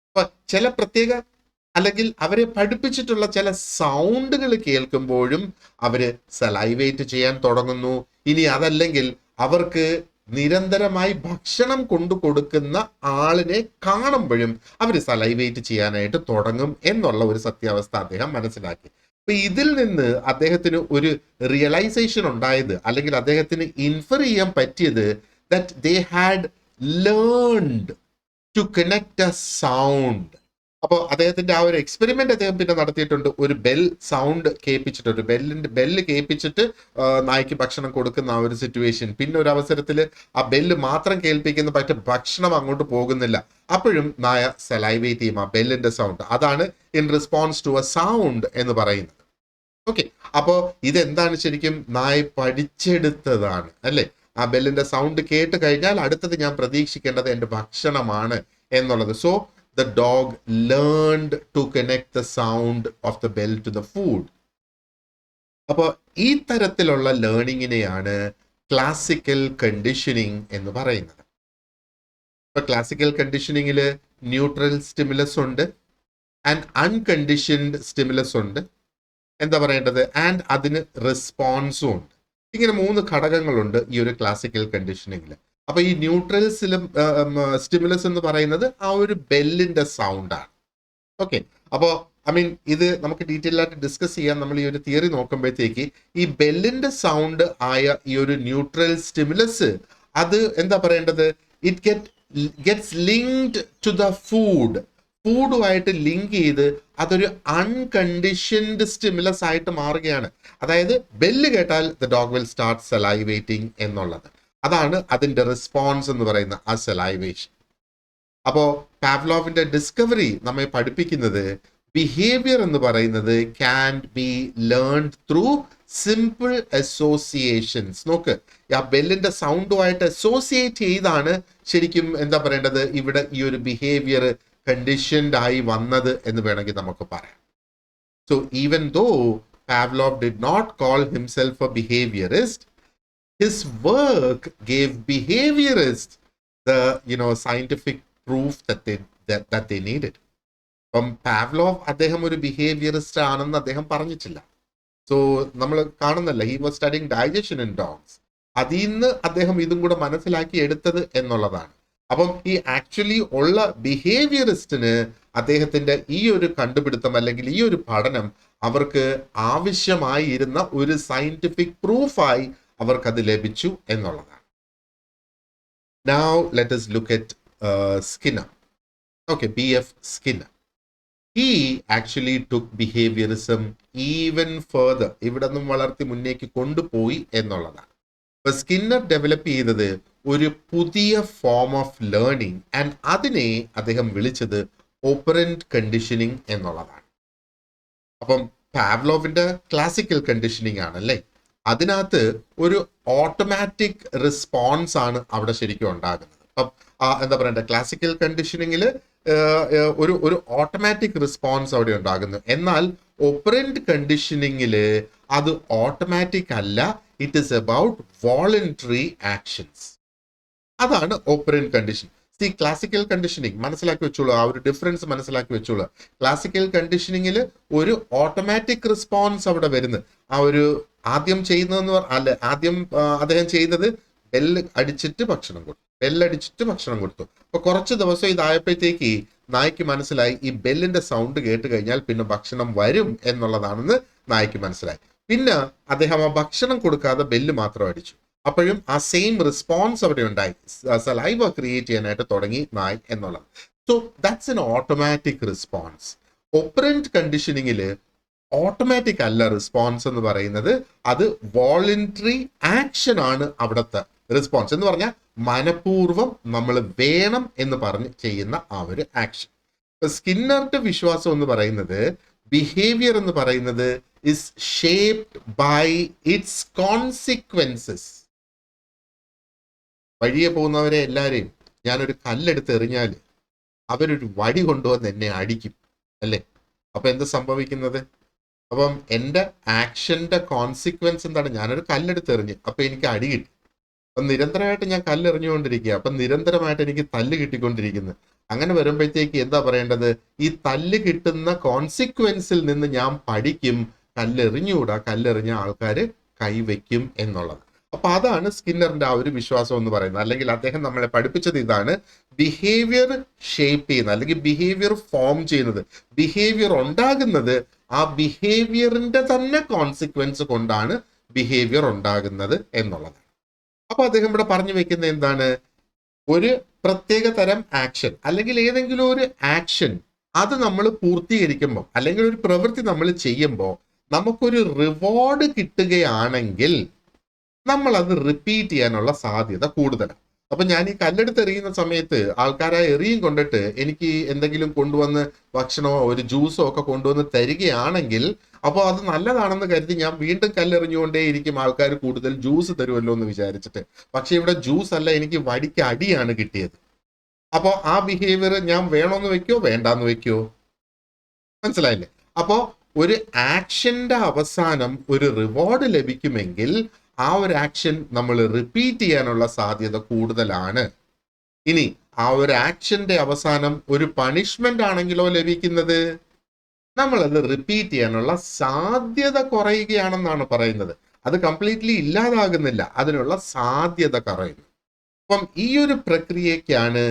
അപ്പൊ ചില പ്രത്യേക അല്ലെങ്കിൽ അവരെ പഠിപ്പിച്ചിട്ടുള്ള ചില സൗണ്ടുകൾ കേൾക്കുമ്പോഴും അവര് സലൈവേറ്റ് ചെയ്യാൻ തുടങ്ങുന്നു. ഇനി അതല്ലെങ്കിൽ അവർക്ക് നിരന്തരമായി ഭക്ഷണം കൊണ്ടു കൊടുക്കുന്ന ആളിനെ കാണുമ്പോഴും അവർ സലൈവേറ്റ് ചെയ്യാനായിട്ട് തുടങ്ങും എന്നുള്ള ഒരു സത്യാവസ്ഥ അദ്ദേഹം മനസ്സിലാക്കി. അപ്പൊ ഇതിൽ നിന്ന് അദ്ദേഹത്തിന് ഒരു റിയലൈസേഷൻ ഉണ്ടായത്, അല്ലെങ്കിൽ അദ്ദേഹത്തിന് ഇൻഫർ ചെയ്യാൻ പറ്റിയത്, that they had learned to connect a sound അപ്പോൾ അദ്ദേഹത്തിന്റെ ആ ഒരു എക്സ്പെരിമെന്റ് അദ്ദേഹം പിന്നെ നടത്തിയിട്ടുണ്ട്. ഒരു ബെൽ സൗണ്ട് കേൾപ്പിച്ചിട്ട്, ഒരു ബെല്ല് കേൾപ്പിച്ചിട്ട് നായ്ക്ക് ഭക്ഷണം കൊടുക്കുന്ന ആ ഒരു സിറ്റുവേഷൻ. പിന്നെ ഒരു അവസരത്തിൽ ആ ബെല്ല് മാത്രം കേൾപ്പിക്കുന്ന, പക്ഷെ ഭക്ഷണം അങ്ങോട്ട് പോകുന്നില്ല. അപ്പോഴും നായ സലൈവേറ്റ് ചെയ്യും ആ ബെല്ലിന്റെ സൗണ്ട്. അതാണ് in response to a sound എന്ന് പറയുന്നത്. ഓക്കെ, അപ്പോ ഇതെന്താണ് ശരിക്കും നായ പഠിച്ചെടുത്തതാണ് അല്ലെ. ആ ബെല്ലിന്റെ സൗണ്ട് കേട്ട് കഴിഞ്ഞാൽ അടുത്തത് ഞാൻ പ്രതീക്ഷിക്കേണ്ടത് എന്റെ ഭക്ഷണമാണ് എന്നുള്ളത്. So the dog learned to connect the sound of the bell to the food. അപ്പോൾ ഈ തരത്തിലുള്ള ലേണിങ്ങിനെയാണ് ക്ലാസിക്കൽ കണ്ടീഷനിങ് എന്ന് പറയുന്നത്. ഇപ്പൊ ക്ലാസിക്കൽ കണ്ടീഷനിങ്ങിൽ ന്യൂട്രൽ സ്റ്റിമുലസ് ഉണ്ട് ആൻഡ് അൺകണ്ടീഷൻഡ് സ്റ്റിമുലസ് ഉണ്ട്, എന്താ പറയേണ്ടത്, ആൻഡ് അതിന് റെസ്പോൺസും ഉണ്ട്. ഇങ്ങനെ 3 ഘടകങ്ങളുണ്ട് ഈ ഒരു ക്ലാസിക്കൽ കണ്ടീഷനിങ്ങിൽ. അപ്പൊ ഈ ന്യൂട്രൽ സ്റ്റിമുലസ് എന്ന് പറയുന്നത് ആ ഒരു ബെല്ലിന്റെ സൗണ്ടാണ്. ഓക്കെ, അപ്പോ ഇത് നമുക്ക് ഡീറ്റെയിൽ ആയിട്ട് ഡിസ്കസ് ചെയ്യാൻ. നമ്മൾ ഈ ഒരു തിയറി നോക്കുമ്പോഴത്തേക്ക് ഈ ബെല്ലിന്റെ സൗണ്ട് ആയ ഈ ഒരു ന്യൂട്രൽ സ്റ്റിമുലസ് അത് എന്താ പറയേണ്ടത്, it gets linked to the ഫൂഡുമായിട്ട് ലിങ്ക് ചെയ്ത് അതൊരു അൺകണ്ടീഷൻഡ് സ്റ്റിമുലസ് ആയിട്ട് മാറുകയാണ്. അതായത് ബെല്ല് കേട്ടാൽ the dog will start salivating എന്നുള്ളത്. അതാണ് അതിന്റെ റെസ്പോൺസ് എന്ന് പറയുന്ന ആ സലൈവേഷൻ. അപ്പോ പാവ്ലോവിന്റെ ഡിസ്കവറി നമ്മെ പഠിപ്പിക്കുന്നത് ബിഹേവിയർ എന്ന് പറയുന്നത് can be learned through simple associations. നോക്ക്, ആ ബെല്ലിന്റെ സൗണ്ടുമായിട്ട് അസോസിയേറ്റ് ചെയ്താണ് ശരിക്കും എന്താ പറയേണ്ടത്, ഇവിടെ ഈ ഒരു ബിഹേവിയർ കണ്ടീഷൻഡ് ആയി വന്നത് എന്ന് വേണമെങ്കിൽ നമുക്ക് പറയാം. So even though Pavlov did not call himself a behaviorist, his work gave behaviorists the scientific proof that they needed. അപ്പം പാവ്ലോവ് അദ്ദേഹം ഒരു ബിഹേവിയറിസ്റ്റ് ആണെന്ന് അദ്ദേഹം പറഞ്ഞിട്ടില്ല. സോ നമ്മൾ കാണുന്നല്ല, he was studying digestion in dogs. അതിൽ നിന്ന് അദ്ദേഹം ഇതും കൂടെ മനസ്സിലാക്കി എടുത്തത് എന്നുള്ളതാണ്. അപ്പം ഈ ആക്ച്വലി ഉള്ള ബിഹേവിയറിസ്റ്റിന് അദ്ദേഹത്തിന്റെ ഈ ഒരു കണ്ടുപിടുത്തം അല്ലെങ്കിൽ ഈ ഒരു പഠനം അവർക്ക് ആവശ്യമായിരുന്ന ഒരു സയന്റിഫിക് പ്രൂഫായി അവർക്കത് ലഭിച്ചു എന്നുള്ളതാണ്. Now let us look at Skinner. Okay, B.F. Skinner. He actually took behaviorism even further. ഇവിടെ നിന്നും വളർത്തി മുന്നേക്ക് കൊണ്ടുപോയി എന്നുള്ളതാണ്. ഇപ്പൊ സ്കിന്നർ ഡെവലപ്പ് ചെയ്തത് ഒരു പുതിയ ഫോം ഓഫ് ലേണിംഗ് ആൻഡ് അതിനെ അദ്ദേഹം വിളിച്ചത് ഓപ്പറന്റ് കണ്ടീഷനിങ് എന്നുള്ളതാണ്. അപ്പം പാവ്ലോവിന്റെ ക്ലാസിക്കൽ കണ്ടീഷനിങ് ആണല്ലേ, അതിനകത്ത് ഒരു ഓട്ടോമാറ്റിക് റെസ്പോൺസ് ആണ് അവിടെ ശരിക്കും ഉണ്ടാകുന്നത്. അപ്പം എന്താ പറയണ്ടേ, ക്ലാസിക്കൽ കണ്ടീഷനിങ്ങിൽ ഒരു ഓട്ടോമാറ്റിക് റെസ്പോൺസ് അവിടെ ഉണ്ടാകുന്നു. എന്നാൽ ഓപ്പറന്റ് കണ്ടീഷനിങ്ങിൽ അത് ഓട്ടോമാറ്റിക് അല്ല, it is about voluntary actions. അതാണ് ഓപ്പറന്റ് കണ്ടീഷൻ. ക്ലാസിക്കൽ കണ്ടീഷനിങ് മനസ്സിലാക്കി വെച്ചോളൂ, ആ ഒരു ഡിഫറൻസ് മനസ്സിലാക്കി വെച്ചോളൂ. ക്ലാസിക്കൽ കണ്ടീഷനിങ്ങിൽ ഒരു ഓട്ടോമാറ്റിക് റെസ്പോൺസ് അവിടെ വരുന്നത്. ആ ഒരു ആദ്യം ചെയ്യുന്നതെന്ന് അല്ല, ആദ്യം അദ്ദേഹം ചെയ്തത് ബെല്ലടിച്ചിട്ട് ഭക്ഷണം കൊടുത്തു. അപ്പൊ കുറച്ച് ദിവസം ഇതായപ്പോഴത്തേക്ക് നായ്ക്ക് മനസ്സിലായി ഈ ബെല്ലിന്റെ സൗണ്ട് കേട്ട് കഴിഞ്ഞാൽ പിന്നെ ഭക്ഷണം വരും എന്നുള്ളതാണെന്ന് നായ്ക്ക് മനസ്സിലായി. പിന്നെ അദ്ദേഹം ആ ഭക്ഷണം കൊടുക്കാതെ ബെല്ല് മാത്രം അടിച്ചു. അപ്പോഴും ആ സെയിം റെസ്പോൺസ് അവിടെ ഉണ്ടായി, സലൈവ ക്രിയേറ്റ് ചെയ്യാനായിട്ട് തുടങ്ങി നായ് എന്നുള്ളത്. So that's an automatic response. Operant കണ്ടീഷനിങ്ങിൽ ഓട്ടോമാറ്റിക് അല്ല റെസ്പോൺസ് എന്ന് പറയുന്നത്, അത് വോളണ്ടറി ആക്ഷൻ ആണ് അവിടുത്തെ റെസ്പോൺസ് എന്ന് പറഞ്ഞാൽ മനഃപൂർവ്വം നമ്മൾ വേണം എന്ന് പറഞ്ഞ് ചെയ്യുന്ന ആ ഒരു ആക്ഷൻ. സ്കിന്നറുടെ വിശ്വാസം എന്ന് പറയുന്നത് ബിഹേവിയർ എന്ന് പറയുന്നത് is shaped by its consequences. വഴിയെ പോകുന്നവരെ എല്ലാവരെയും ഞാനൊരു കല്ലെടുത്ത് എറിഞ്ഞാൽ അവരൊരു വടി കൊണ്ടുവന്ന് എന്നെ അടിക്കും അല്ലേ. അപ്പൊ എന്താ സംഭവിക്കുന്നത്? അപ്പം എൻ്റെ ആക്ഷന്റെ കോൺസിക്വൻസ് എന്താണ്? ഞാനൊരു കല്ലെടുത്ത് എറിഞ്ഞ്, അപ്പൊ എനിക്ക് അടി കിട്ടി. അപ്പം നിരന്തരമായിട്ട് ഞാൻ കല്ലെറിഞ്ഞുകൊണ്ടിരിക്കുക, അപ്പം നിരന്തരമായിട്ട് എനിക്ക് തല്ല് കിട്ടിക്കൊണ്ടിരിക്കുന്നു. അങ്ങനെ വരുമ്പോഴത്തേക്ക് എന്താ പറയേണ്ടത്? ഈ തല്ല് കിട്ടുന്ന കോൺസിക്വൻസിൽ നിന്ന് ഞാൻ പഠിക്കും, കല്ലെറിഞ്ഞുകൂടാ, കല്ലെറിഞ്ഞ ആൾക്കാര് കൈവയ്ക്കും എന്നുള്ളത്. അപ്പൊ അതാണ് സ്കിന്നറിന്റെ ആ ഒരു വിശ്വാസം എന്ന് പറയുന്നത്. അല്ലെങ്കിൽ അദ്ദേഹം നമ്മളെ പഠിപ്പിച്ചത് ഇതാണ്, ബിഹേവിയർ ഷേപ്പ് ചെയ്യുന്നത് അല്ലെങ്കിൽ ബിഹേവിയർ ഫോം ചെയ്യുന്നത്, ബിഹേവിയർ ഉണ്ടാകുന്നത് ആ ബിഹേവിയറിന്റെ തന്നെ കോൺസിക്വൻസ് കൊണ്ടാണ് ബിഹേവിയർ ഉണ്ടാകുന്നത് എന്നുള്ളത്. അപ്പൊ അദ്ദേഹം ഇവിടെ പറഞ്ഞു വെക്കുന്നത് എന്താണ്? ഒരു പ്രത്യേക തരം ആക്ഷൻ അല്ലെങ്കിൽ ഏതെങ്കിലും ഒരു ആക്ഷൻ അത് നമ്മൾ പൂർത്തീകരിക്കുമ്പോൾ അല്ലെങ്കിൽ ഒരു പ്രവൃത്തി നമ്മൾ ചെയ്യുമ്പോൾ നമുക്കൊരു റിവാർഡ് കിട്ടുകയാണെങ്കിൽ നമ്മൾ അത് റിപ്പീറ്റ് ചെയ്യാനുള്ള സാധ്യത കൂടുതലാണ്. അപ്പൊ ഞാൻ ഈ കല്ലെടുത്ത് എറിയുന്ന സമയത്ത് ആൾക്കാരെ എറിയും കൊണ്ടിട്ട് എനിക്ക് എന്തെങ്കിലും കൊണ്ടുവന്ന് ഭക്ഷണമോ ഒരു ജ്യൂസോ ഒക്കെ കൊണ്ടുവന്ന് തരികയാണെങ്കിൽ അപ്പോൾ അത് നല്ലതാണെന്ന് കരുതി ഞാൻ വീണ്ടും കല്ലെറിഞ്ഞുകൊണ്ടേ ഇരിക്കും, ആൾക്കാർ കൂടുതൽ ജ്യൂസ് തരുമല്ലോ എന്ന് വിചാരിച്ചിട്ട്. പക്ഷെ ഇവിടെ ജ്യൂസ് അല്ല, എനിക്ക് വടിക്ക് അടിയാണ് കിട്ടിയത്. അപ്പോൾ ആ ബിഹേവിയർ ഞാൻ വേണമെന്ന് വെക്കോ വേണ്ടാന്ന് വെക്കോ? മനസ്സിലായില്ലേ? അപ്പോ ഒരു ആക്ഷന്റെ അവസാനം ഒരു റിവാർഡ് ലഭിക്കുമെങ്കിൽ ആ ഒരു ആക്ഷൻ നമ്മൾ റിപ്പീറ്റ് ചെയ്യാനുള്ള സാധ്യത കൂടുതലാണ്. ഇനി ആ ഒരു ആക്ഷന്റെ അവസാനം ഒരു പണിഷ്മെന്റ് ആണെങ്കിലോ ലഭിക്കുന്നത്, നമ്മളത് റിപ്പീറ്റ് ചെയ്യാനുള്ള സാധ്യത കുറയുകയാണെന്നാണ് പറയുന്നത്. അത് കംപ്ലീറ്റ്ലി ഇല്ലാതാകുന്നില്ല, അതിനുള്ള സാധ്യത കുറയുന്നു. അപ്പം ഈ ഒരു പ്രക്രിയക്കാണ്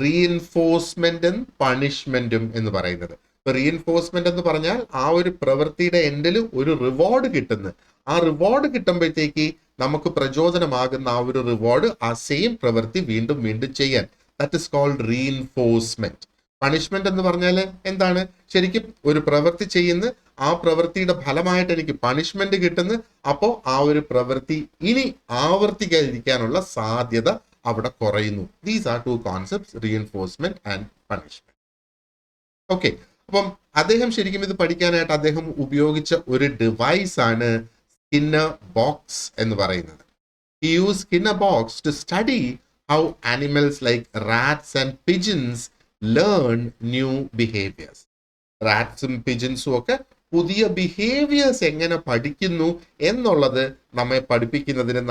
റീഇൻഫോഴ്സ്മെന്റും പണിഷ്മെന്റും എന്ന് പറയുന്നത്. ഇപ്പൊ റീഇൻഫോഴ്സ്മെന്റ് എന്ന് പറഞ്ഞാൽ ആ ഒരു പ്രവൃത്തിയുടെ എൻഡിൽ ഒരു റിവാർഡ് കിട്ടുന്നു. ആ റിവാർഡ് കിട്ടുമ്പോഴത്തേക്ക് നമുക്ക് പ്രചോദനമാകുന്ന ആ ഒരു റിവാർഡ് ആ സെയിം പ്രവൃത്തി വീണ്ടും വീണ്ടും ചെയ്യാൻ. That is called reinforcement. Punishment എന്ന് പറഞ്ഞാൽ എന്താണ്? ശരിക്കും ഒരു പ്രവൃത്തി ചെയ്യുന്ന ആ പ്രവൃത്തിയുടെ ഫലമായിട്ട് എനിക്ക് പണിഷ്മെന്റ് കിട്ടുന്നു. അപ്പോൾ ആ ഒരു പ്രവൃത്തി ഇനി ആവർത്തിക്കാതിരിക്കാനുള്ള സാധ്യത അവിടെ കുറയുന്നു. These are two concepts, reinforcement and punishment. Okay, അപ്പം അദ്ദേഹം ശരിക്കും ഇത് പഠിക്കാനായിട്ട് അദ്ദേഹം ഉപയോഗിച്ച ഒരു ഡിവൈസ് ആണ് സ്കിന്നർ ബോക്സ് എന്ന് പറയുന്നത്. He used Skinner box to study how animals like rats and pigeons learn new behaviors. റാറ്റ്സും പിജൻസും ഒക്കെ പുതിയ ബിഹേവിയേഴ്സ് എങ്ങനെ പഠിക്കുന്നു എന്നുള്ളത് നമ്മെ പഠിപ്പിക്കുന്നതിന്,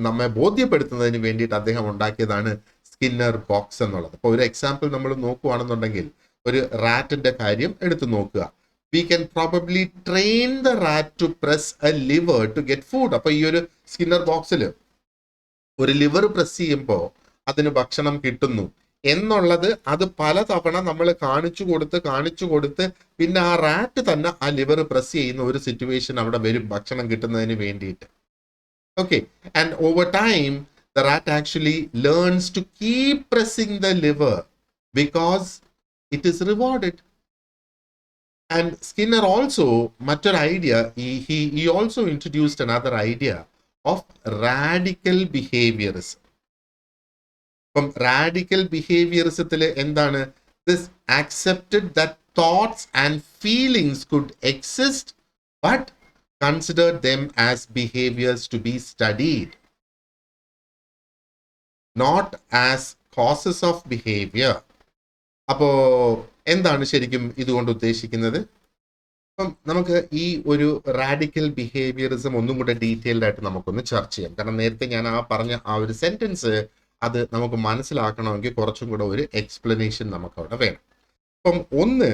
നമ്മെ ബോധ്യപ്പെടുത്തുന്നതിന് വേണ്ടിയിട്ട് അദ്ദേഹം ഉണ്ടാക്കിയതാണ് സ്കിന്നർ ബോക്സ് എന്നുള്ളത്. അപ്പോൾ ഒരു എക്സാമ്പിൾ നമ്മൾ നോക്കുകയാണെന്നുണ്ടെങ്കിൽ, ഒരു റാറ്റിന്റെ കാര്യം എടുത്തു നോക്കുക. We can probably train the rat to press a lever to get food. അപ്പൊ ഈ ഒരു സ്കിന്നർ ബോക്സിൽ ഒരു ലിവർ പ്രസ് ചെയ്യുമ്പോൾ അതിന് ഭക്ഷണം കിട്ടുന്നു എന്നുള്ളത് അത് പലതവണ നമ്മൾ കാണിച്ചു കൊടുത്ത് പിന്നെ ആ റാറ്റ് തന്നെ ആ ലിവർ പ്രസ് ചെയ്യുന്ന ഒരു സിറ്റുവേഷൻ അവിടെ വരും ഭക്ഷണം കിട്ടുന്നതിന് വേണ്ടിയിട്ട്. Okay, and over time the rat actually learns to keep pressing the liver because it is rewarded. And Skinner also, മറ്റൊരു idea, he also introduced another idea of radical behaviorism. അപ്പം radical ബിഹേവിയറിസത്തിൽ എന്താണ്? This accepted that thoughts and feelings could exist but considered them as behaviors to be studied, not as causes of behavior. അപ്പോ എന്താണ് ശരിക്കും ഇതുകൊണ്ട് ഉദ്ദേശിക്കുന്നത്? അപ്പം നമുക്ക് ഈ ഒരു റാഡിക്കൽ ബിഹേവിയറിസം ഒന്നും കൂടെ ഡീറ്റെയിൽഡ് ആയിട്ട് നമുക്കൊന്ന് ചർച്ച ചെയ്യാം. കാരണം നേരത്തെ ഞാൻ പറഞ്ഞ ആ ഒരു സെന്റൻസ് അത് നമുക്ക് മനസ്സിലാക്കണമെങ്കിൽ കുറച്ചും കൂടെ ഒരു എക്സ്പ്ലനേഷൻ നമുക്ക് അവിടെ വേണം. അപ്പം ഒന്ന്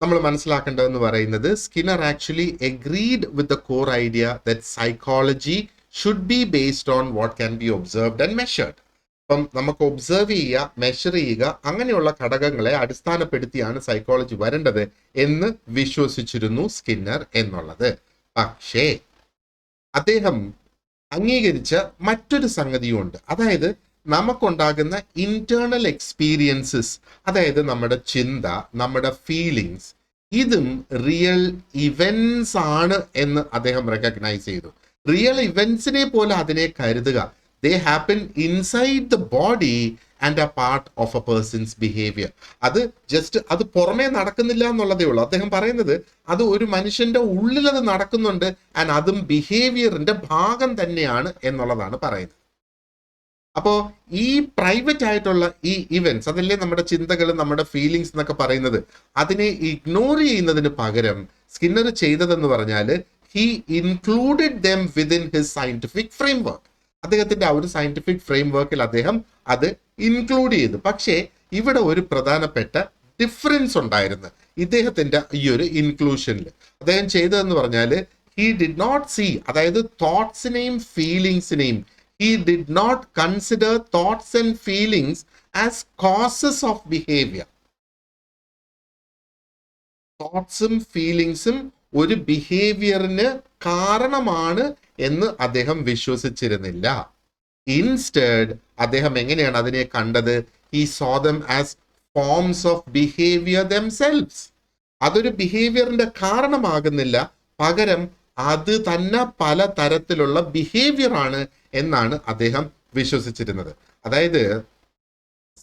നമ്മൾ മനസ്സിലാക്കേണ്ടതെന്ന് പറയുന്നത്, Skinner actually agreed with the core idea that psychology should be based on what can be observed and measured. അപ്പം നമുക്ക് ഒബ്സർവ് ചെയ്യുക, മെഷർ ചെയ്യുക, അങ്ങനെയുള്ള ഘടകങ്ങളെ അടിസ്ഥാനപ്പെടുത്തിയാണ് സൈക്കോളജി വരേണ്ടത് എന്ന് വിശ്വസിച്ചിരുന്നു സ്കിന്നർ എന്നുള്ളത്. പക്ഷേ അദ്ദേഹം അംഗീകരിച്ച മറ്റൊരു സംഗതിയുണ്ട്. അതായത് നമുക്കുണ്ടാകുന്ന ഇന്റേണൽ എക്സ്പീരിയൻസസ്, അതായത് നമ്മുടെ ചിന്ത, നമ്മുടെ ഫീലിങ്സ്, ഇതും റിയൽ ഇവന്റ്സ് ആണ് എന്ന് അദ്ദേഹം റെക്കഗ്നൈസ് ചെയ്തു. റിയൽ ഇവന്റ്സിനെ പോലെ അതിനെ കരുതുക. They happen inside the body and are part of a person's behavior. അത് ജസ്റ്റ് അത് പുറമേ നടക്കുന്നില്ല എന്നുള്ളതേ ഉള്ളൂ. അദ്ദേഹം പറയുന്നത് അത് ഒരു മനുഷ്യന്റെ ഉള്ളിൽ അത് നടക്കുന്നുണ്ട്, ആൻഡ് അതും ബിഹേവിയറിന്റെ ഭാഗം തന്നെയാണ് എന്നുള്ളതാണ് പറയുന്നത്. അപ്പോൾ ഈ പ്രൈവറ്റ് ആയിട്ടുള്ള ഈ ഇവന്റ്സ്, അതല്ലേ നമ്മുടെ ചിന്തകൾ, നമ്മുടെ ഫീലിങ്സ് എന്നൊക്കെ പറയുന്നത്, അതിനെ ഇഗ്നോർ ചെയ്യുന്നതിന് പകരം സ്കിന്നർ ചെയ്തതെന്ന് പറഞ്ഞാൽ he included them within his scientific framework. അദ്ദേഹത്തിന്റെ ആ ഒരു സയന്റിഫിക് ഫ്രെയിം വർക്കിൽ അദ്ദേഹം അത് ഇൻക്ലൂഡ് ചെയ്തു. പക്ഷേ ഇവിടെ ഒരു പ്രധാനപ്പെട്ട ഡിഫറൻസ് ഉണ്ടായിരുന്നു ഇദ്ദേഹത്തിന്റെ ഈ ഒരു ഇൻക്ലൂഷനിൽ. അദ്ദേഹം ചെയ്തതെന്ന് പറഞ്ഞാൽ he did not see, അതായത് തോട്ട്സിനെയും ഫീലിങ്സിനെയും he did not consider thoughts and feelings as causes of behavior. തോട്ട്സും ഫീലിങ്സും ഒരു ബിഹേവിയറിന് കാരണമാണ് എന്ന് അദ്ദേഹം വിശ്വസിച്ചിരുന്നില്ല. ഇൻസ്റ്റഡ് അദ്ദേഹം എങ്ങനെയാണ് അതിനെ കണ്ടത്? He saw them as forms of behaviour themselves. അതൊരു ബിഹേവിയറിന്റെ കാരണമാകുന്നില്ല, പകരം അത് തന്നെ പല തരത്തിലുള്ള ബിഹേവിയർ ആണ് എന്നാണ് അദ്ദേഹം വിശ്വസിച്ചിരുന്നത്. അതായത്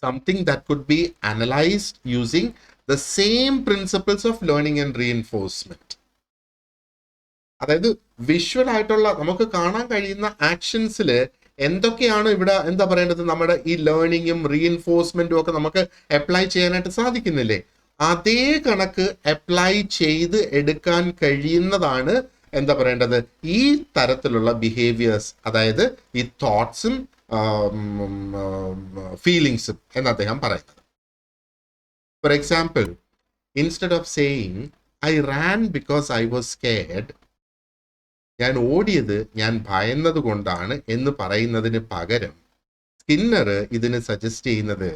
something that could be analyzed using the same principles of learning and reinforcement. അതായത് വിഷ്വൽ ആയിട്ടുള്ള നമുക്ക് കാണാൻ കഴിയുന്ന ആക്ഷൻസിൽ എന്തൊക്കെയാണ് ഇവിടെ എന്താ പറയേണ്ടത്, നമ്മുടെ ഈ ലേണിങ്ങും റീഇൻഫോഴ്സ്മെന്റും ഒക്കെ നമുക്ക് അപ്ലൈ ചെയ്യാനായിട്ട് സാധിക്കുന്നില്ലേ, അതേ കണക്ക് അപ്ലൈ ചെയ്ത് എടുക്കാൻ കഴിയുന്നതാണ് എന്താ പറയേണ്ടത് ഈ തരത്തിലുള്ള ബിഹേവിയേഴ്സ്, അതായത് ഈ തോട്ട്സും ഫീലിങ്സും എന്ന് അദ്ദേഹം പറയുന്നത്. For example, instead of saying I Rann because I was scared, ഞാൻ ഓടിയത് ഞാൻ ഭയന്നത് കൊണ്ടാണ് എന്ന് പറയുന്നതിന് പകരം സ്കിന്നർ ഇതിന് സജസ്റ്റ് ചെയ്യുന്നത്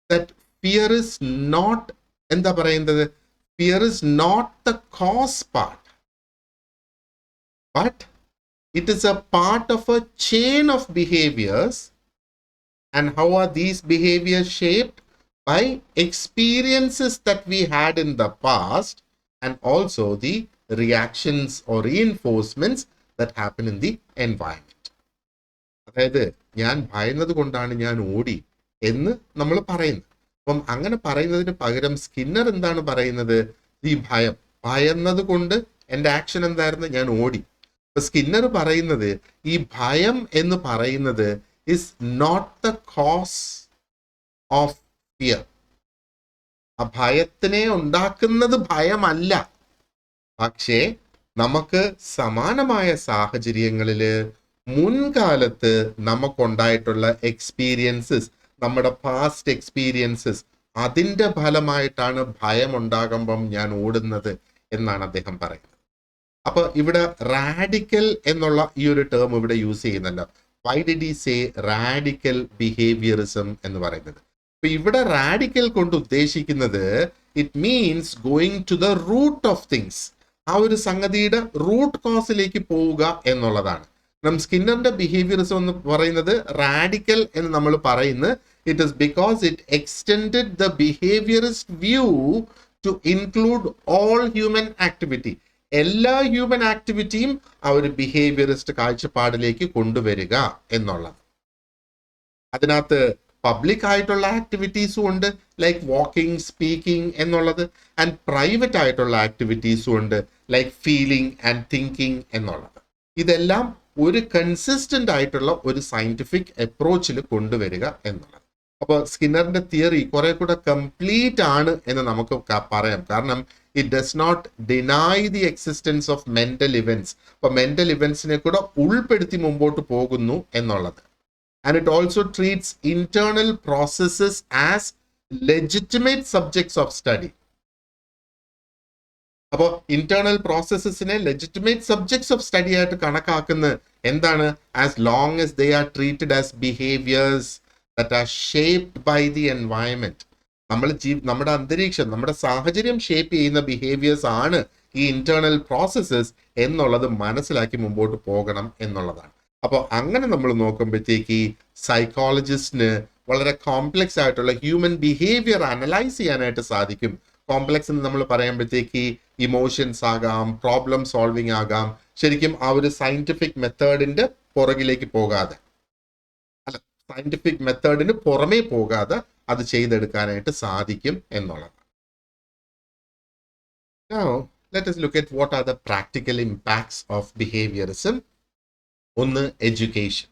ദാറ്റ് ഫിയർ ഇസ് നോട്ട്, എന്താ പറയുന്നത്, fear is not the cause part, but it is a part of a chain of behaviors. And how are these behaviors shaped? By experiences that we had in the past, and also the reactions or reinforcements that happen in the environment. അതായത് ഞാൻ ഭയന്നത് കൊണ്ടാണ് ഞാൻ ഓടി എന്ന് നമ്മൾ പറയുന്നു. അപ്പം അങ്ങനെ പറയുന്നതിന് പകരം സ്കിന്നർ എന്താണ് പറയുന്നത്, ഈ ഭയന്നത് കൊണ്ട് എൻ്റെ ആക്ഷൻ എന്തായിരുന്നു, ഞാൻ ഓടി. സ്കിന്നർ പറയുന്നത് ഈ ഭയം എന്ന് പറയുന്നത് is not the cause of fear. ആ ഭയത്തിനെ ഉണ്ടാക്കുന്നത് ഭയമല്ല, പക്ഷേ നമുക്ക് സമാനമായ സാഹചര്യങ്ങളിൽ മുൻകാലത്ത് നമുക്കുണ്ടായിട്ടുള്ള എക്സ്പീരിയൻസസ്, നമ്മുടെ പാസ്റ്റ് എക്സ്പീരിയൻസസ്, അതിൻ്റെ ഫലമായിട്ടാണ് ഭയം ഉണ്ടാകുമ്പം ഞാൻ ഓടുന്നത് എന്നാണ് അദ്ദേഹം പറയുന്നത്. അപ്പൊ ഇവിടെ റാഡിക്കൽ എന്നുള്ള ഈ ഒരു ടേം ഇവിടെ യൂസ് ചെയ്യുന്നല്ലോ. Why did he say radical behaviourism എന്ന് പറയുന്നത്? അപ്പൊ ഇവിടെ റാഡിക്കൽ കൊണ്ട് ഉദ്ദേശിക്കുന്നത് it means going to the root of things, ആ ഒരു സംഗതിയുടെ റൂട്ട് കോസിലേക്ക് പോവുക എന്നുള്ളതാണ്. സ്കിന്നറിന്റെ ബിഹേവിയറിസം എന്ന് പറയുന്നത് റാഡിക്കൽ എന്ന് നമ്മൾ പറയുന്നത് it is because it extended the behaviourist view to include all human activity. എല്ലാ ഹ്യൂമൻ ആക്ടിവിറ്റിയും ആ ഒരു ബിഹേവിയറിസ്റ്റ് കാഴ്ചപ്പാടിലേക്ക് കൊണ്ടുവരിക എന്നുള്ളത്. അതിനകത്ത് പബ്ലിക് ആയിട്ടുള്ള ആക്ടിവിറ്റീസും ഉണ്ട്, ലൈക്ക് വാക്കിംഗ്, സ്പീക്കിംഗ് എന്നുള്ളത്, ആൻഡ് പ്രൈവറ്റ് ആയിട്ടുള്ള ആക്ടിവിറ്റീസും ഉണ്ട്, ലൈക്ക് ഫീലിംഗ് ആൻഡ് തിങ്കിങ് എന്നുള്ളത്. ഇതെല്ലാം ഒരു കൺസിസ്റ്റന്റ് ആയിട്ടുള്ള ഒരു സയന്റിഫിക് അപ്രോച്ചിൽ കൊണ്ടുവരിക എന്നുള്ളത്. അപ്പോൾ സ്കിന്നറിന്റെ തിയറി കുറെ കൂടെ കംപ്ലീറ്റ് ആണ് എന്ന് നമുക്ക് പറയാം. കാരണം it does not deny the existence of mental events. അപ്പൊ മെന്റൽ ഇവന്റ്സിനെ കൂടെ ഉൾപ്പെടുത്തി മുമ്പോട്ട് പോകുന്നു എന്നുള്ളത്. And it also treats internal processes as legitimate subjects of study. അപ്പോൾ ഇന്റേണൽ പ്രോസസ്സസിനെ ലെജിറ്റിമേറ്റ് സബ്ജക്ട്സ് ഓഫ് സ്റ്റഡി ആയിട്ട് കണക്കാക്കുന്ന എന്താണ്, as long as they are treated as behaviours that are shaped by the environment. നമ്മുടെ അന്തരീക്ഷം, നമ്മുടെ സാഹചര്യം ഷേപ്പ് ചെയ്യുന്ന ബിഹേവിയേഴ്സ് ആണ് ഈ ഇന്റേണൽ പ്രോസസ്സസ് എന്നുള്ളത് മനസ്സിലാക്കി മുമ്പോട്ട് പോകണം എന്നുള്ളതാണ്. അപ്പോൾ അങ്ങനെ നമ്മൾ നോക്കുമ്പോഴത്തേക്ക് സൈക്കോളജിസ്റ്റിന് വളരെ കോംപ്ലക്സ് ആയിട്ടുള്ള ഹ്യൂമൻ ബിഹേവിയർ അനലൈസ് ചെയ്യാനായിട്ട് സാധിക്കും. കോംപ്ലക്സ് എന്ന് നമ്മൾ പറയുമ്പോഴത്തേക്ക് ഇമോഷൻസ് ആകാം, പ്രോബ്ലം സോൾവിങ് ആകാം. ശരിക്കും ആ ഒരു സയന്റിഫിക് മെത്തേഡിന്റെ പുറകിലേക്ക് പോകാതെ, സയന്റിഫിക് മെത്തേഡിന് പുറമേ പോകാതെ അത് ചെയ്തെടുക്കാനായിട്ട് സാധിക്കും എന്നുള്ളതാണ്. Now, let us look at what are the practical impacts of behaviorism. ഒന്ന്, എഡ്യൂക്കേഷൻ.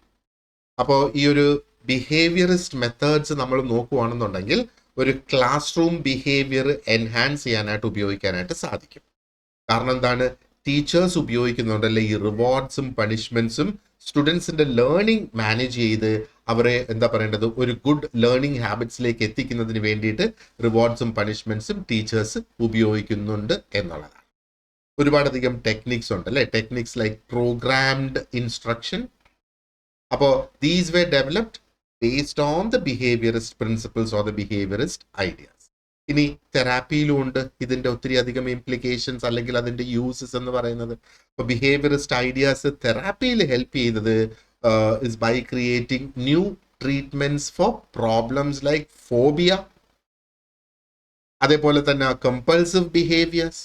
അപ്പോൾ ഈ ഒരു ബിഹേവിയറിസ്റ്റ് മെത്തേഡ്സ് നമ്മൾ നോക്കുകയാണെന്നുണ്ടെങ്കിൽ ഒരു ക്ലാസ് റൂം ബിഹേവിയർ എൻഹാൻസ് ചെയ്യാനായിട്ട് ഉപയോഗിക്കാനായിട്ട് സാധിക്കും. കാരണം എന്താണ്, ടീച്ചേഴ്സ് ഉപയോഗിക്കുന്നുണ്ടല്ലേ ഈ റിവാർഡ്സും പണിഷ്മെന്റ്സും സ്റ്റുഡൻസിന്റെ ലേണിംഗ് മാനേജ് ചെയ്ത് അവരെ എന്താ പറയേണ്ടത് ഒരു ഗുഡ് ലേണിംഗ് ഹാബിറ്റ്സിലേക്ക് എത്തിക്കുന്നതിന് വേണ്ടിയിട്ട് റിവാർഡ്സും പണിഷ്മെന്റ്സും ടീച്ചേഴ്സ് ഉപയോഗിക്കുന്നുണ്ട് എന്നുള്ളതാണ്. ഒരുപാടധികം ടെക്നിക്സ് ഉണ്ട് അല്ലേ, ടെക്നിക്സ് ലൈക്ക് പ്രോഗ്രാംഡ് ഇൻസ്ട്രക്ഷൻ. അപ്പോൾ these way developed based on the behaviourist principles or the behaviourist ideas. ഇനി തെറാപ്പിയിലും ഉണ്ട് ഇതിന്റെ ഒത്തിരി അധികം ഇംപ്ലിക്കേഷൻസ് അല്ലെങ്കിൽ അതിന്റെ യൂസസ് എന്ന് പറയുന്നത്. ഇപ്പൊ ബിഹേവിയറിസ്റ്റ് ഐഡിയാസ് തെറാപ്പിയിൽ ഹെൽപ്പ് ചെയ്തത് is by creating new treatments for problems like phobia, അതേപോലെ തന്നെ കമ്പൾസീവ് ബിഹേവിയേഴ്സ്,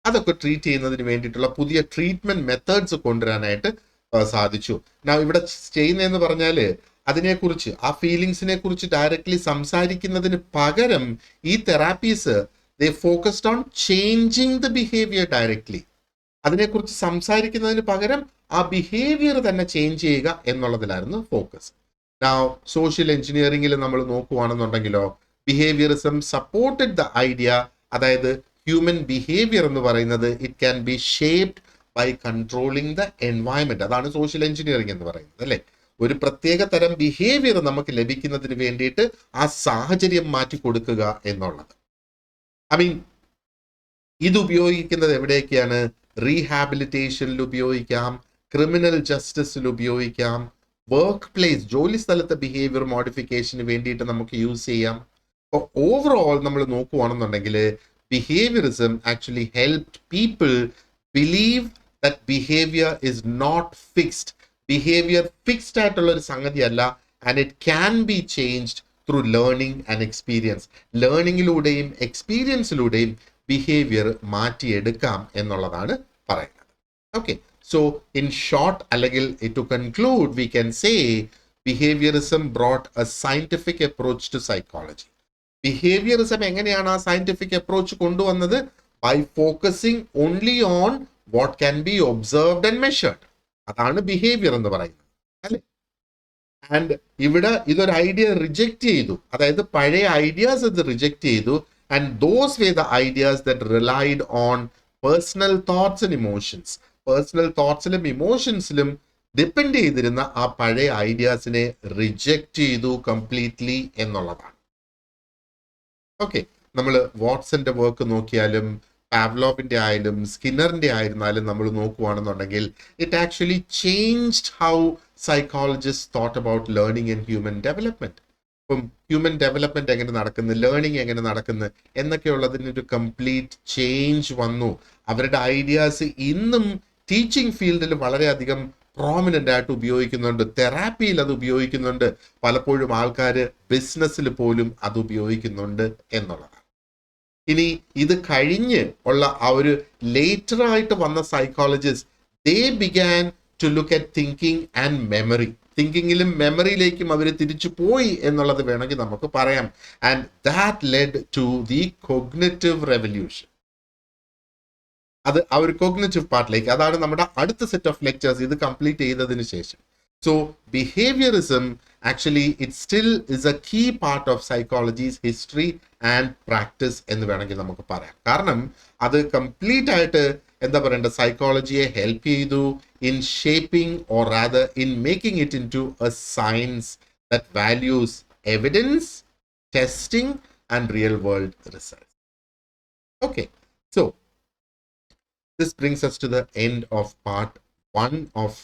അതൊക്കെ ട്രീറ്റ് ചെയ്യുന്നതിന് വേണ്ടിയിട്ടുള്ള പുതിയ ട്രീറ്റ്മെന്റ് മെത്തേഡ്സ് കൊണ്ടുവരാനായിട്ട് സാധിച്ചു. ഞാൻ ഇവിടെ ചെയ്യുന്നതെന്ന് പറഞ്ഞാൽ അതിനെക്കുറിച്ച്, ആ ഫീലിങ്സിനെ കുറിച്ച് ഡയറക്ട്ലി സംസാരിക്കുന്നതിന് പകരം ഈ therapies they focused on changing the behaviour directly. അതിനെക്കുറിച്ച് സംസാരിക്കുന്നതിന് പകരം ആ ബിഹേവിയർ തന്നെ ചേഞ്ച് ചെയ്യുക എന്നുള്ളതിലായിരുന്നു ഫോക്കസ്. സോഷ്യൽ എഞ്ചിനീയറിംഗിൽ നമ്മൾ നോക്കുകയാണെന്നുണ്ടെങ്കിലോ, ബിഹേവിയറിസം സപ്പോർട്ടഡ് ദ ഐഡിയ, അതായത് ഹ്യൂമൻ ബിഹേവിയർ എന്ന് പറയുന്നത് it can be shaped by controlling the environment. അതാണ് സോഷ്യൽ എഞ്ചിനീയറിംഗ് എന്ന് പറയുന്നത്, അല്ലെ? ഒരു പ്രത്യേക തരം ബിഹേവിയർ നമുക്ക് ലഭിക്കുന്നതിന് വേണ്ടിയിട്ട് ആ സാഹചര്യം മാറ്റി കൊടുക്കുക എന്നുള്ളത്. ഇത് ഉപയോഗിക്കുന്നത് എവിടെയൊക്കെയാണ്? റീഹാബിലിറ്റേഷനിൽ ഉപയോഗിക്കാം, ക്രിമിനൽ ജസ്റ്റിസിൽ ഉപയോഗിക്കാം, വർക്ക് പ്ലേസ്, ജോലി സ്ഥലത്തെ ബിഹേവിയർ മോഡിഫിക്കേഷന് വേണ്ടിയിട്ട് നമുക്ക് യൂസ് ചെയ്യാം. അപ്പോൾ ഓവറോൾ നമ്മൾ നോക്കുകയാണെന്നുണ്ടെങ്കിൽ behaviourism actually helped people believe that behaviour is not fixed. Behaviour fixed ആയിട്ടുള്ള ഒരു സംഗതിയല്ല, and it can be changed through learning and experience. ലേണിങ്ങിലൂടെയും എക്സ്പീരിയൻസിലൂടെയും ബിഹേവിയർ മാറ്റിയെടുക്കാം എന്നുള്ളതാണ് പറയുന്നത്. ഓക്കെ, സോ ഇൻ ഷോർട്ട്, അല്ലെങ്കിൽ to conclude, we can say behaviourism brought a scientific approach to psychology. Behaviourism എങ്ങനെയാണ് ആ സയന്റിഫിക് അപ്രോച്ച് കൊണ്ടുവന്നത്? By focusing only on what can be observed and measured. അതാണ് ബിഹേവിയർ എന്ന് പറയുന്നത്, അല്ലെ? ആൻഡ് ഇവിടെ ഇതൊരു ഐഡിയ റിജക്റ്റ് ചെയ്തു, അതായത് പഴയ ഐഡിയാസ് ഇത് റിജക്റ്റ് ചെയ്തു. And those were the ideas that relied on personal thoughts and emotions. Personal thoughts-ലും ഇമോഷൻസിലും ഡിപ്പെൻഡ് ചെയ്തിരുന്ന ആ പഴയ ഐഡിയാസിനെ റിജക്റ്റ് ചെയ്തു കംപ്ലീറ്റ്ലി എന്നുള്ളതാണ്. ഓക്കെ, നമ്മൾ വാട്സന്റെ വർക്ക് നോക്കിയാലും പാവ്ലോവിന്റെ ആയാലും സ്കിന്നറിന്റെ ആയിരുന്നാലും നമ്മൾ നോക്കുകയാണെന്നുണ്ടെങ്കിൽ it actually changed how psychologist thought about learning and human development. ഇപ്പം ഹ്യൂമൻ ഡെവലപ്മെന്റ് എങ്ങനെ നടക്കുന്നു, ലേണിംഗ് എങ്ങനെ നടക്കുന്നു എന്നൊക്കെയുള്ളതിനൊരു കംപ്ലീറ്റ് ചേഞ്ച് വന്നു. അവരുടെ ഐഡിയാസ് ഇന്നും ടീച്ചിങ് ഫീൽഡിൽ വളരെയധികം പ്രോമിനന്റ് ആയിട്ട് ഉപയോഗിക്കുന്നുണ്ട്, തെറാപ്പിയിൽ അത് ഉപയോഗിക്കുന്നുണ്ട്, പലപ്പോഴും ആൾക്കാർ ബിസിനസ്സിൽ പോലും അത് ഉപയോഗിക്കുന്നുണ്ട് എന്നുള്ളതാണ്. ഇനി ഇത് കഴിഞ്ഞ് ഉള്ള ആ ഒരു ലേറ്റർ ആയിട്ട് വന്ന psychologist, they began to look at thinking and memory. തിങ്കിങ്ങിലും മെമ്മറിയിലേക്കും അവർ തിരിച്ചു പോയി എന്നുള്ളത് വേണമെങ്കിൽ നമുക്ക് പറയാം. And that led to the cognitive revolution. അത് ആ ഒരു കോഗ്നിറ്റീവ് പാർട്ടിലേക്ക്, അതാണ് നമ്മുടെ അടുത്ത സെറ്റ് ഓഫ് ലെക്ചേഴ്സ് ഇത് കംപ്ലീറ്റ് ചെയ്തതിന് ശേഷം. So behaviourism actually it still is a key part of psychology's history and practice എന്ന് വേണമെങ്കിൽ നമുക്ക് പറയാം. കാരണം അത് കംപ്ലീറ്റ് ആയിട്ട് എന്താ പറയേണ്ട, സൈക്കോളജിയെ ഹെൽപ്പ് ചെയ്തു in shaping, or rather in making it into a science that values evidence, testing and real world research. Okay, so this brings us to the end of part 1 of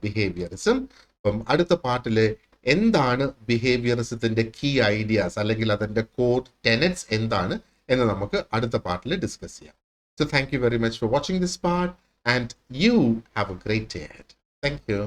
behaviorism. അടുത്ത പാർട്ടിൽ എന്താണ് ബിഹേവിയറിസത്തിന്റെ key ideas അല്ലെങ്കിൽ അതിന്റെ core tenets എന്താണ് എന്ന് നമുക്ക് അടുത്ത പാർട്ടിൽ ഡിസ്കസ് ചെയ്യാം. So thank you very much for watching this part, and you have a great day ahead. Thank you.